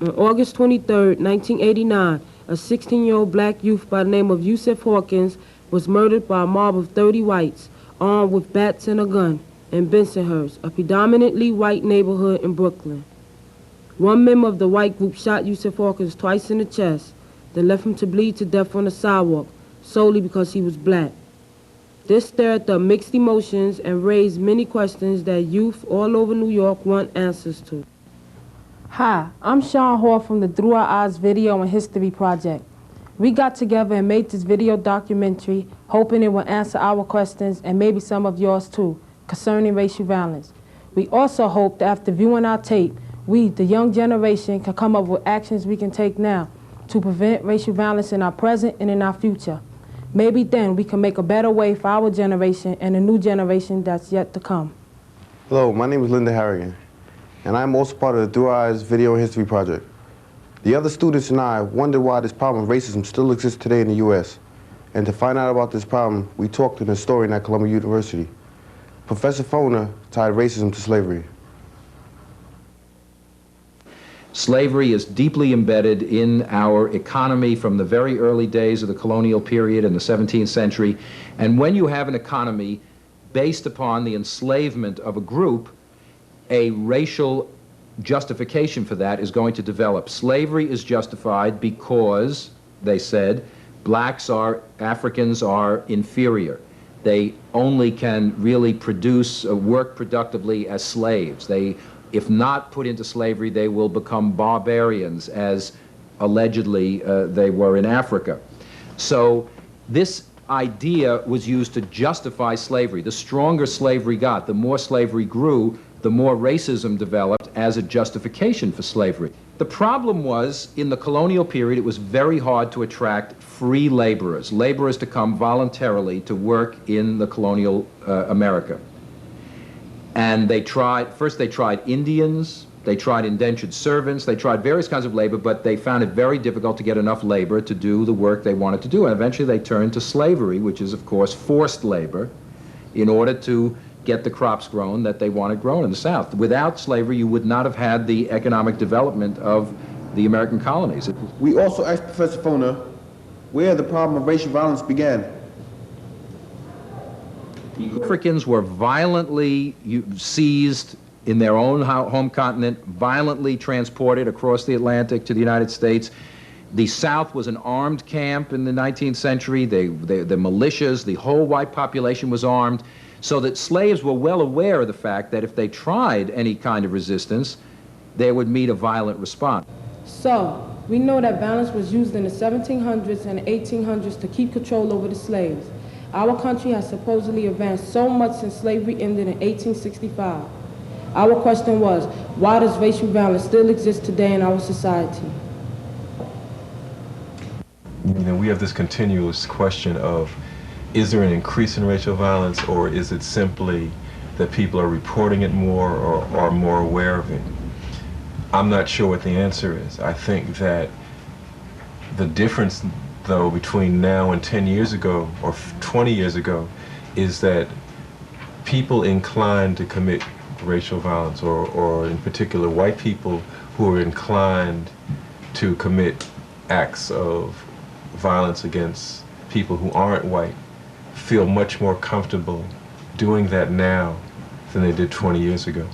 On August 23, 1989, a 16-year-old black youth by the name of Yusef Hawkins was murdered by a mob of 30 whites, armed with bats and a gun, in Bensonhurst, a predominantly white neighborhood in Brooklyn. One member of the white group shot Yusef Hawkins twice in the chest, then left him to bleed to death on the sidewalk, solely because he was black. This stirred up mixed emotions and raised many questions that youth all over New York want answers to. Hi, I'm Sean Hall from the Through Our Eyes Video and History Project. We got together and made this video documentary, hoping it will answer our questions and maybe some of yours too, concerning racial violence. We also hope that after viewing our tape, we, the young generation, can come up with actions we can take now to prevent racial violence in our present and in our future. Maybe then we can make a better way for our generation and the new generation that's yet to come. Hello, my name is Linda Harrigan, and I'm also part of the Through Our Eyes Video and History Project. The other students and I wondered why this problem of racism still exists today in the U.S. And to find out about this problem, we talked to an historian at Columbia University. Professor Foner tied racism to slavery. Slavery is deeply embedded in our economy from the very early days of the colonial period in the 17th century. And when you have an economy based upon the enslavement of a group, a racial justification for that is going to develop. Slavery is justified because, they said, Africans are inferior. They only can really produce, work productively as slaves. If not put into slavery, they will become barbarians, as allegedly they were in Africa. So this idea was used to justify slavery. The stronger slavery got, the more slavery grew, the more racism developed as a justification for slavery. The problem was, in the colonial period, it was very hard to attract free laborers to come voluntarily to work in the colonial America. And first they tried Indians, they tried indentured servants, they tried various kinds of labor, but they found it very difficult to get enough labor to do the work they wanted to do. And eventually they turned to slavery, which is, of course, forced labor, in order to get the crops grown that they wanted grown in the South. Without slavery, you would not have had the economic development of the American colonies. We also asked Professor Foner where the problem of racial violence began. Africans were violently seized in their own home continent, violently transported across the Atlantic to the United States. The South was an armed camp in the 19th century. The militias, the whole white population was armed, so that slaves were well aware of the fact that if they tried any kind of resistance, they would meet a violent response. So, we know that violence was used in the 1700s and 1800s to keep control over the slaves. Our country has supposedly advanced so much since slavery ended in 1865. Our question was, why does racial violence still exist today in our society? You know, we have this continuous question of, is there an increase in racial violence, or is it simply that people are reporting it more or are more aware of it? I'm not sure what the answer is. I think that the difference, though, between now and 10 years ago or 20 years ago is that people inclined to commit racial violence, or in particular white people who are inclined to commit acts of violence against people who aren't white, feel much more comfortable doing that now than they did 20 years ago.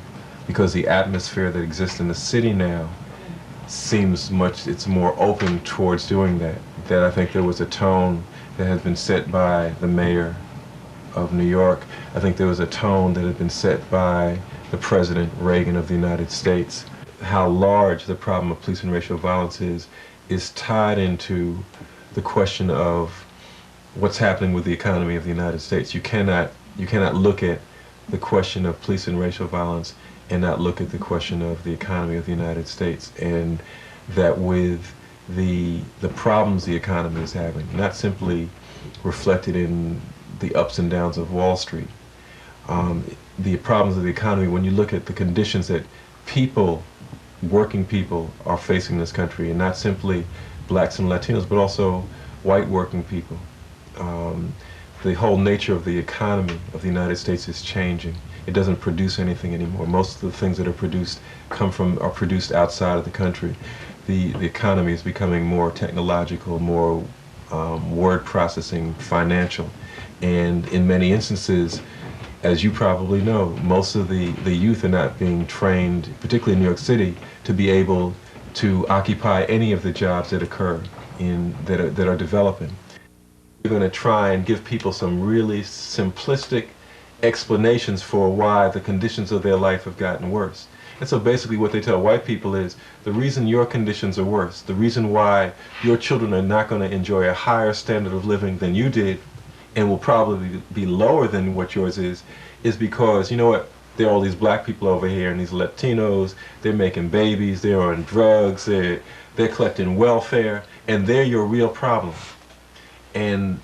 Because the atmosphere that exists in the city now seems it's more open towards doing that. That I think there was a tone that has been set by the mayor of New York. I think there was a tone that had been set by the President Reagan of the United States. How large the problem of police and racial violence is tied into the question of what's happening with the economy of the United States. You cannot look at the question of police and racial violence and not look at the question of the economy of the United States, and that with the problems the economy is having, not simply reflected in the ups and downs of Wall Street, the problems of the economy, when you look at the conditions that working people are facing in this country, and not simply blacks and Latinos, but also white working people. The whole nature of the economy of the United States is changing. It doesn't produce anything anymore. Most of the things that are produced are produced outside of the country. the economy is becoming more technological, more word processing, financial. And in many instances, as you probably know, most of the youth are not being trained, particularly in New York City, to be able to occupy any of the jobs that occur that are developing. We're going to try and give people some really simplistic explanations for why the conditions of their life have gotten worse. And so basically what they tell white people is the reason your conditions are worse, the reason why your children are not going to enjoy a higher standard of living than you did and will probably be lower than what yours is because, you know what, there are all these black people over here and these Latinos, they're making babies, they're on drugs, they're collecting welfare, and they're your real problem. And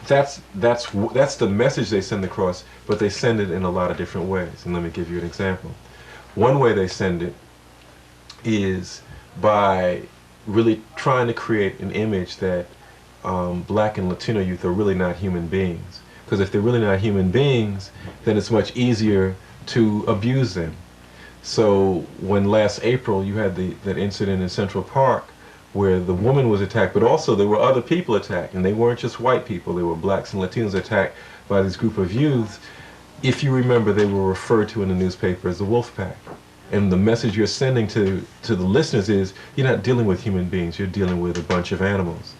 that's the message they send across, but they send it in a lot of different ways. And let me give you an example. One way they send it is by really trying to create an image that black and Latino youth are really not human beings. Because if they're really not human beings, then it's much easier to abuse them. So when last April you had that incident in Central Park where the woman was attacked, but also there were other people attacked, and they weren't just white people, they were blacks and Latinos attacked by this group of youth. If you remember, they were referred to in the newspaper as the Wolf Pack. And the message you're sending to the listeners is, you're not dealing with human beings, you're dealing with a bunch of animals.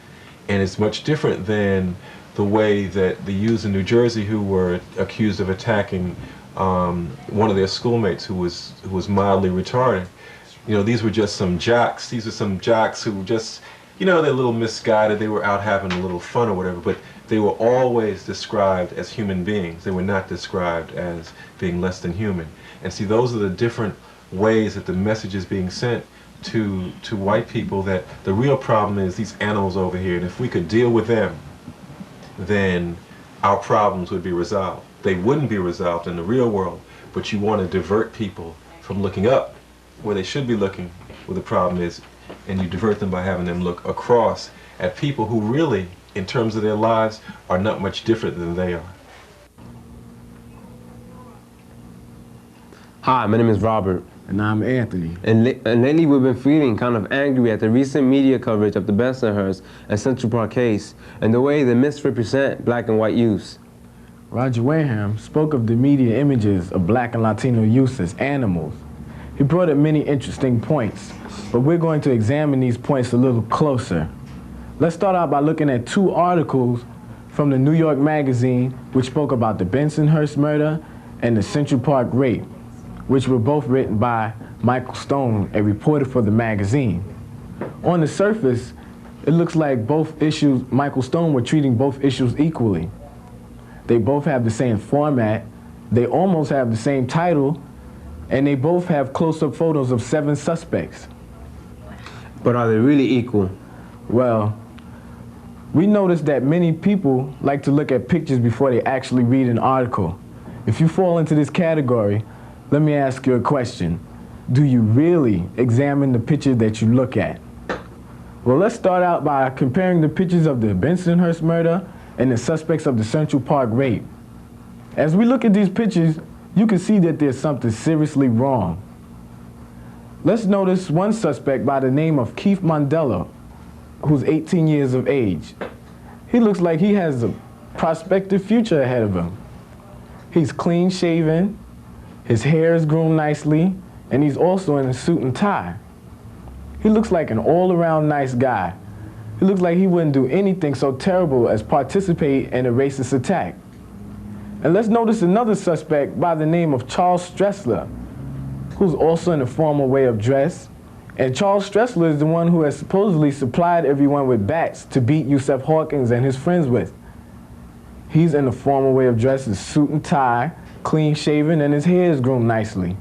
And it's much different than the way that the youths in New Jersey who were accused of attacking one of their schoolmates who was mildly retarded. You know, these were just some jocks. These are some jocks who just, you know, they're a little misguided. They were out having a little fun or whatever, but they were always described as human beings. They were not described as being less than human. And see, those are the different ways that the message is being sent to white people, that the real problem is these animals over here, and if we could deal with them, then our problems would be resolved. They wouldn't be resolved in the real world, but you want to divert people from looking up where they should be looking, where the problem is, and you divert them by having them look across at people who really, in terms of their lives, are not much different than they are. Hi, my name is Robert. And I'm Anthony. And lately we've been feeling kind of angry at the recent media coverage of the Bensonhurst and Central Park case and the way they misrepresent black and white youths. Roger Wareham spoke of the media images of black and Latino youths as animals. He brought up many interesting points, but we're going to examine these points a little closer. Let's start out by looking at two articles from the New York Magazine which spoke about the Bensonhurst murder and the Central Park rape, which were both written by Michael Stone, a reporter for the magazine. On the surface, it looks like both issues, Michael Stone were treating both issues equally. They both have the same format, they almost have the same title, and they both have close-up photos of 7 suspects. But are they really equal? Well, we noticed that many people like to look at pictures before they actually read an article. If you fall into this category, let me ask you a question. Do you really examine the picture that you look at? Well, let's start out by comparing the pictures of the Bensonhurst murder and the suspects of the Central Park rape. As we look at these pictures, you can see that there's something seriously wrong. Let's notice one suspect by the name of Keith Mandela, who's 18 years of age. He looks like he has a prospective future ahead of him. He's clean shaven, his hair is groomed nicely, and he's also in a suit and tie. He looks like an all-around nice guy. He looks like he wouldn't do anything so terrible as participate in a racist attack. And let's notice another suspect by the name of Charles Stressler, who's also in a formal way of dress. And Charles Stressler is the one who has supposedly supplied everyone with bats to beat Yusef Hawkins and his friends with. He's in a formal way of dress, his suit and tie, clean shaven, and his hair is groomed nicely.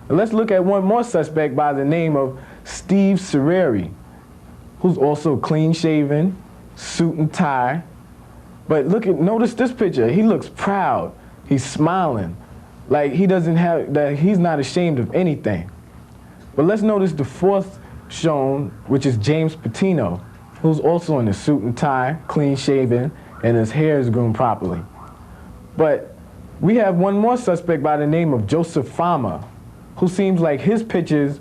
And let's look at one more suspect by the name of Steve Serreri, who's also clean shaven, suit and tie. But notice this picture. He looks proud. He's smiling, like he's not ashamed of anything. But let's notice the fourth shown, which is James Patino, who's also in a suit and tie, clean shaven, and his hair is groomed properly. But we have one more suspect by the name of Joseph Fama, who seems like his pictures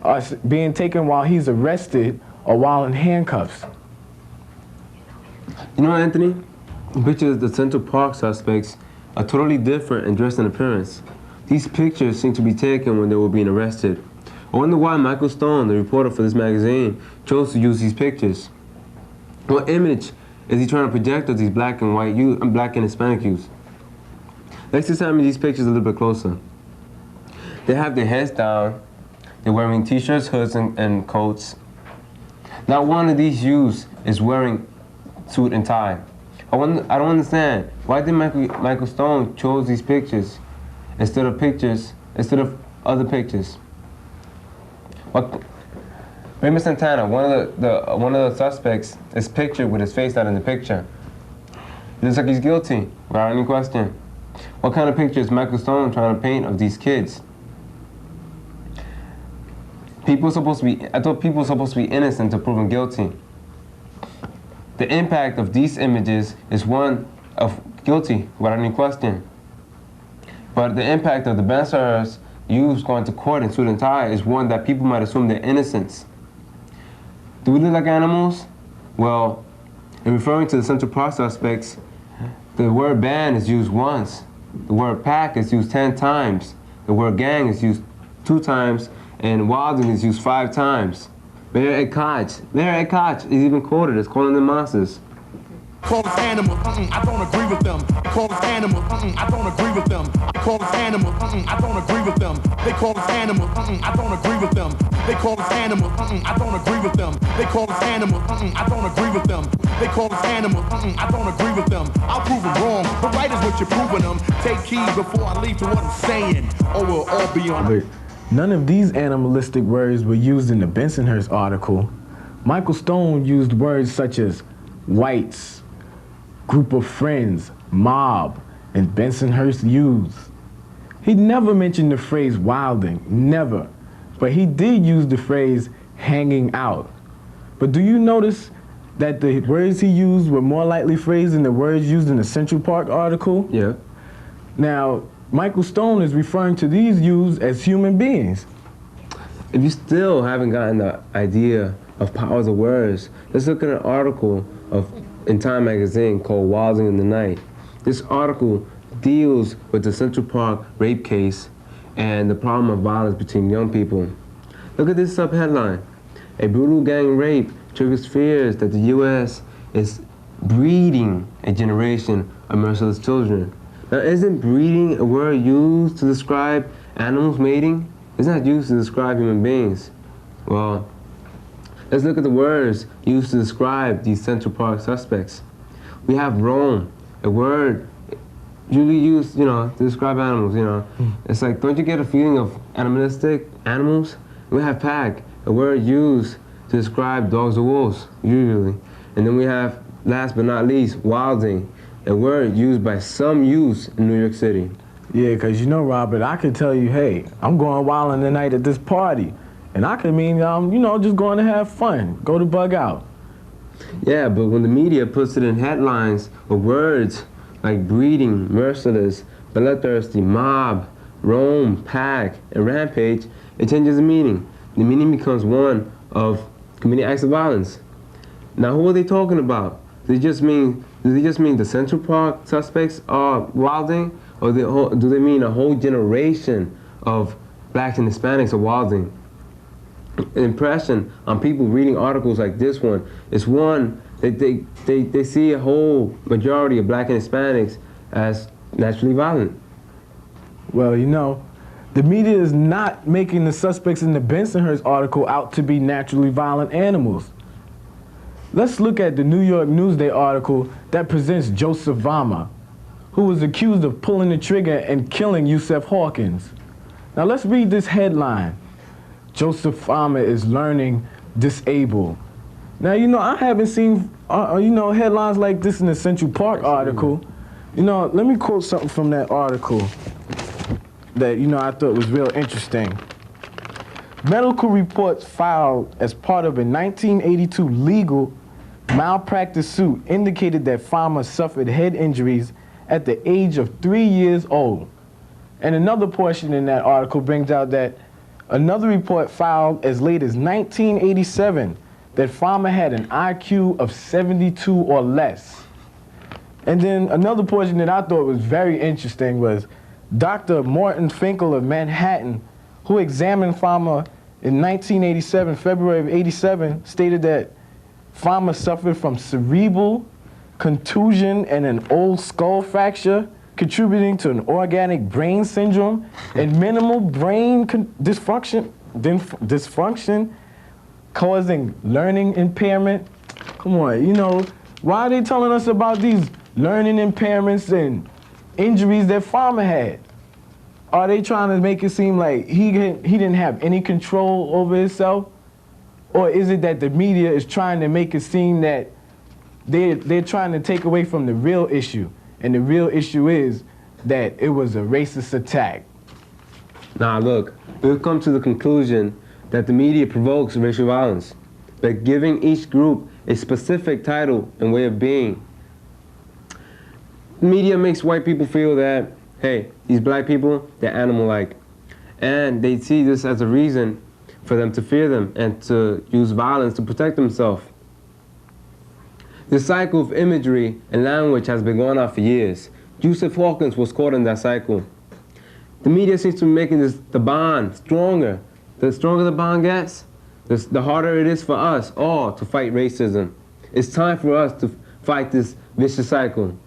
are being taken while he's arrested or while in handcuffs. You know, Anthony, the pictures of the Central Park suspects are totally different in dress and appearance. These pictures seem to be taken when they were being arrested. I wonder why Michael Stone, the reporter for this magazine, chose to use these pictures. What image is he trying to project of these black and white youth, black and Hispanic youth? Let's examine these pictures a little bit closer. They have their heads down. They're wearing t-shirts, hoods, and coats. Not one of these youths is wearing suit and tie. I don't understand. Why did Michael Stone chose these pictures instead of other pictures? Raymond Santana, one of the suspects, is pictured with his face not in the picture. It looks like he's guilty, without any question. What kind of picture is Michael Stone trying to paint of these kids? I thought people were supposed to be innocent to prove them guilty. The impact of these images is one of guilty, without any question. But the impact of the Bensonhurst youths going to court in suit and tie is one that people might assume their innocence. Do we look like animals? Well, in referring to the Central Park suspects, the word band is used once. The word pack is used 10 times. The word gang is used 2 times, and wilding is used 5 times. Mayor Ed Koch is even quoted as calling them monsters. Call us animals, I don't agree with them. They call us animals, I don't agree with them. They call us animals, I don't agree with them. They call us animals, I don't agree with them. They call us animals, I don't agree with them. They call us animals, I don't agree with them. They call us animals, I don't agree with them. I'll prove them wrong, but right is what you're proving them. Take heed before I leave to what I'm saying, or we'll all be on. But none of these animalistic words were used in the Bensonhurst article. Michael Stone used words such as whites, group of friends, mob, and Bensonhurst youths. He never mentioned the phrase wilding, never. But he did use the phrase hanging out. But do you notice that the words he used were more lightly phrased than the words used in the Central Park article? Yeah. Now, Michael Stone is referring to these youths as human beings. If you still haven't gotten the idea of powers of words, let's look at an article in Time magazine called Wilding in the Night. This article deals with the Central Park rape case and the problem of violence between young people. Look at this subheadline. A brutal gang rape triggers fears that the U.S. is breeding a generation of merciless children. Now, isn't breeding a word used to describe animals mating? It's not used to describe human beings. Well, let's look at the words used to describe these Central Park suspects. We have roam, a word usually used, to describe animals, It's like, don't you get a feeling of animalistic animals? We have pack, a word used to describe dogs or wolves, usually. And then we have, last but not least, wilding, a word used by some youths in New York City. Yeah, because Robert, I could tell you, hey, I'm going wilding tonight at this party. And I could mean, just going to have fun, go to bug out. Yeah, but when the media puts it in headlines with words like breeding, merciless, bloodthirsty, mob, roam, pack, and rampage, it changes the meaning. The meaning becomes one of committing acts of violence. Now, who are they talking about? Do they just mean the Central Park suspects are wilding, or do they mean a whole generation of blacks and Hispanics are wilding? The impression on people reading articles like this one is one that they see a whole majority of black and Hispanics as naturally violent. Well, the media is not making the suspects in the Bensonhurst article out to be naturally violent animals. Let's look at the New York Newsday article that presents Joseph Vama, who was accused of pulling the trigger and killing Yusef Hawkins. Now let's read this headline. Joseph Vama is learning disabled. Now, I haven't seen, headlines like this in the Central Park article. Let me quote something from that article that, I thought was real interesting. Medical reports filed as part of a 1982 legal malpractice suit indicated that Fama suffered head injuries at the age of 3 years old. And another portion in that article brings out that Another report filed as late as 1987 that Farmer had an IQ of 72 or less. And then another portion that I thought was very interesting was Dr. Morton Finkel of Manhattan, who examined Farmer in 1987, February of 87, stated that Farmer suffered from cerebral contusion and an old skull fracture, contributing to an organic brain syndrome and minimal brain dysfunction, causing learning impairment. Come on, you know, why are they telling us about these learning impairments and injuries that Farmer had? Are they trying to make it seem like he didn't have any control over himself? Or is it that the media is trying to make it seem that they're trying to take away from the real issue? And the real issue is that it was a racist attack. Nah, look, we've come to the conclusion that the media provokes racial violence by giving each group a specific title and way of being. The media makes white people feel that, hey, these black people, they're animal-like. And they see this as a reason for them to fear them and to use violence to protect themselves. This cycle of imagery and language has been going on for years. Yusef Hawkins was caught in that cycle. The media seems to be making the bond stronger. The stronger the bond gets, the harder it is for us all to fight racism. It's time for us to fight this vicious cycle.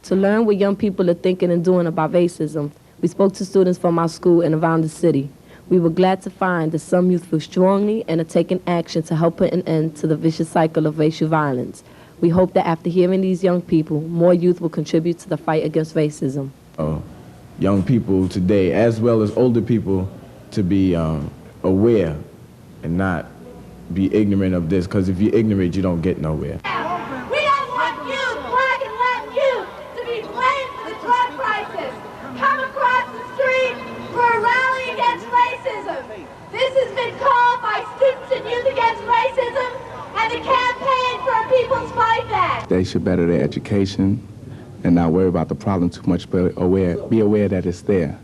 To learn what young people are thinking and doing about racism, we spoke to students from our school and around the city. We were glad to find that some youth feel strongly and are taking action to help put an end to the vicious cycle of racial violence. We hope that after hearing these young people, more youth will contribute to the fight against racism. Young people today, as well as older people, to be aware and not be ignorant of this, because if you're ignorant, you don't get nowhere. We don't want youth, black and Latin youth, to be blamed for the drug crisis. Come across the street for a rally against racism. This has been called by Students and Youth Against Racism and the Campaign for a People's Fight Back. They should better their education and not worry about the problem too much, but be aware that it's there.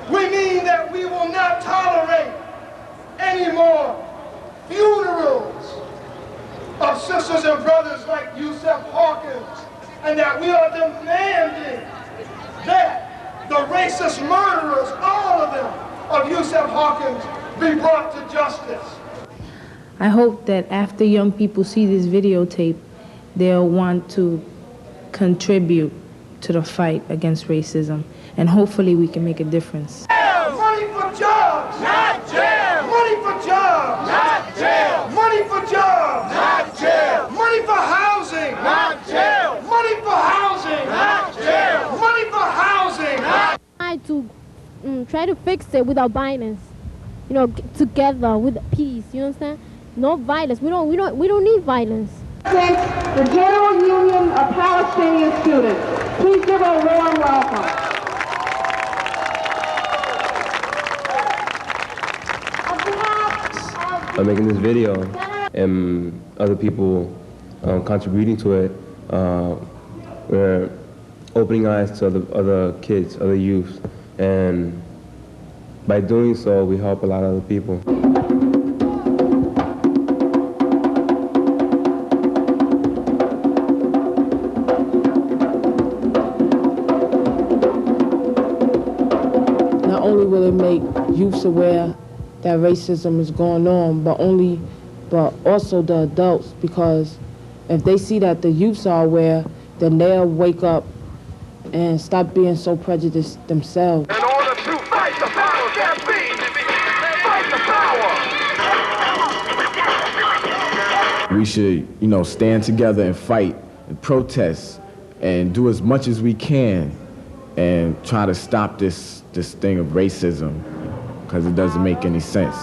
We mean that we will not tolerate any more funerals of sisters and brothers like Yusef Hawkins, and that we are demanding that the racist murderers, all of them, of Yusef Hawkins, be brought to justice. I hope that after young people see this videotape, they'll want to contribute to the fight against racism, and hopefully we can make a difference. Money for jobs, not jail. Money for jobs, not jail. Money for jobs, not jail. Money for housing, not jail. Money for housing, not jail. Money for housing, not try to fix it without violence. You know, together with peace. You understand? No violence. We don't need violence. The General Union of Palestinian Students. Please give a warm welcome. I'm making this video and other people contributing to it. We're opening eyes to other kids, other youth, and by doing so, we help a lot of other people. Not only will it make youths aware that racism is going on, but also the adults, because if they see that the youths are aware, then they'll wake up and stop being so prejudiced themselves. in order to fight the power campaign. Fight the power. We should, stand together and fight and protest and do as much as we can and try to stop this thing of racism, because it doesn't make any sense.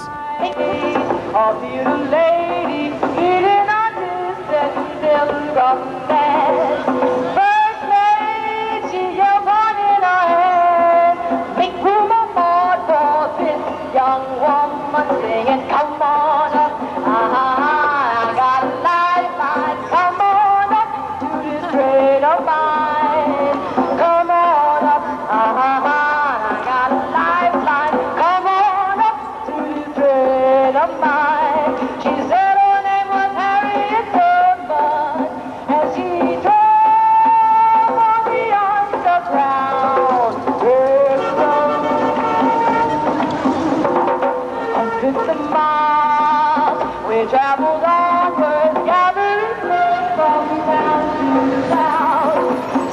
traveled onward, gathering men from town to town,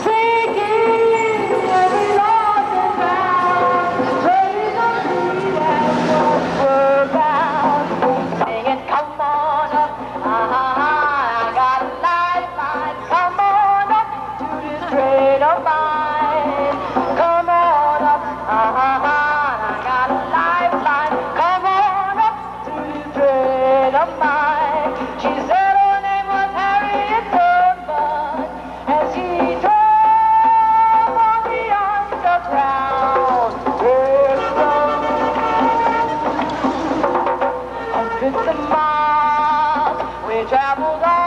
seeking every lost and found, trace of sweet and were bound, singing, come on up, I got a lifeline, come on up to this train of mine, come on up, I got a lifeline, come on up to this train of mine. She said her name was Harriet Tubman, and she drove on the underground railroad. 100 miles we traveled on.